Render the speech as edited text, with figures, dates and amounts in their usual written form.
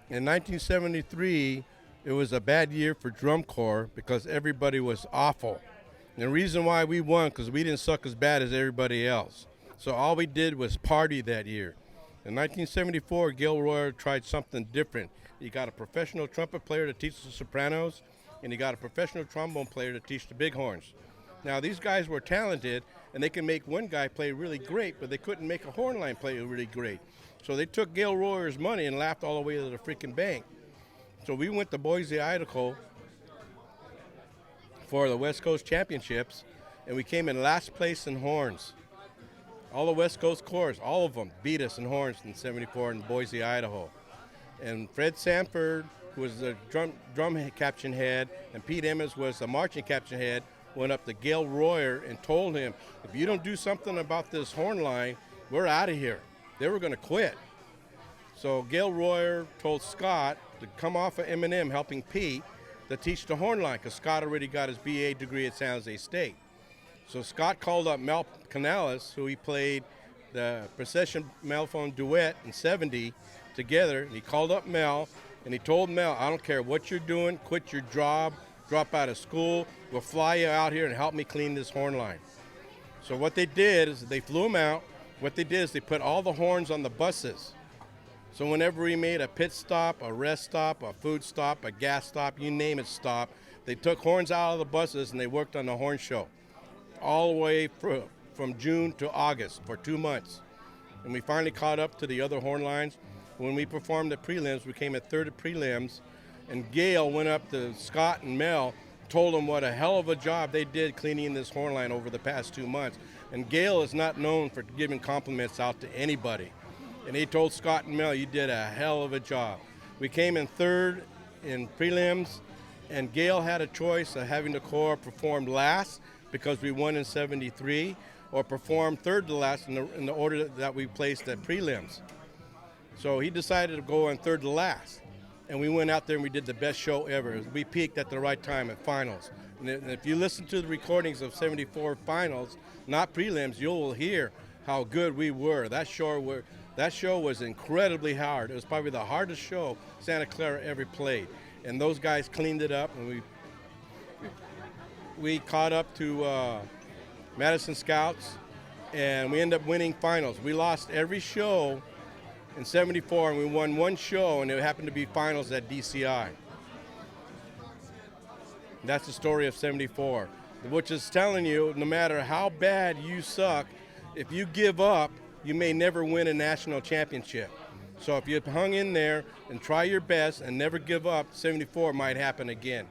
In 1973, it was a bad year for drum corps because everybody was awful. And the reason why we won, because we didn't suck as bad as everybody else. So all we did was party that year. In 1974, Gil Royer tried something different. He got a professional trumpet player to teach the sopranos, and he got a professional trombone player to teach the bighorns. Now, these guys were talented, and they can make one guy play really great, but they couldn't make a horn line play really great. So they took Gil Royer's money and laughed all the way to the freaking bank. So we went to Boise, Idaho for the West Coast Championships, and we came in last place in horns. All the West Coast corps, all of them, beat us in horns in '74 in Boise, Idaho. And Fred Sanford, who was the drum caption head, and Pete Emmons was the marching caption head, went up to Gil Royer and told him, if you don't do something about this horn line, we're out of here. They were going to quit. So Gil Royer told Scott to come off of M&M helping Pete to teach the horn line, because Scott already got his BA degree at San Jose State. So Scott called up Mel Canales, who he played the procession mellophone duet in '70 together. And he called up Mel, and he told Mel, I don't care what you're doing, quit your job, drop out of school, we'll fly you out here and help me clean this horn line. So what they did is they flew him out. What they did is they put all the horns on the buses. So whenever we made a pit stop, a rest stop, a food stop, a gas stop, you name it stop, they took horns out of the buses and they worked on the horn show all the way from June to August for 2 months. And we finally caught up to the other horn lines. When we performed the prelims, we came at third at prelims, and Gail went up to Scott and Mel, told them what a hell of a job they did cleaning this horn line over the past 2 months. And Gail is not known for giving compliments out to anybody. And he told Scott and Mel, you did a hell of a job. We came in third in prelims, and Gail had a choice of having the corps perform last because we won in '73, or perform third to last in the order that we placed at prelims. So he decided to go on third to last. And we went out there and we did the best show ever. We peaked at the right time at finals. And if you listen to the recordings of '74 finals, not prelims, you will hear how good we were. That show was incredibly hard. It was probably the hardest show Santa Clara ever played. And those guys cleaned it up, and we caught up to Madison Scouts, and we ended up winning finals. We lost every show in '74, and we won one show, and it happened to be finals at DCI. That's the story of '74, which is telling you no matter how bad you suck, if you give up, you may never win a national championship. So if you hung in there and try your best and never give up, '74 might happen again.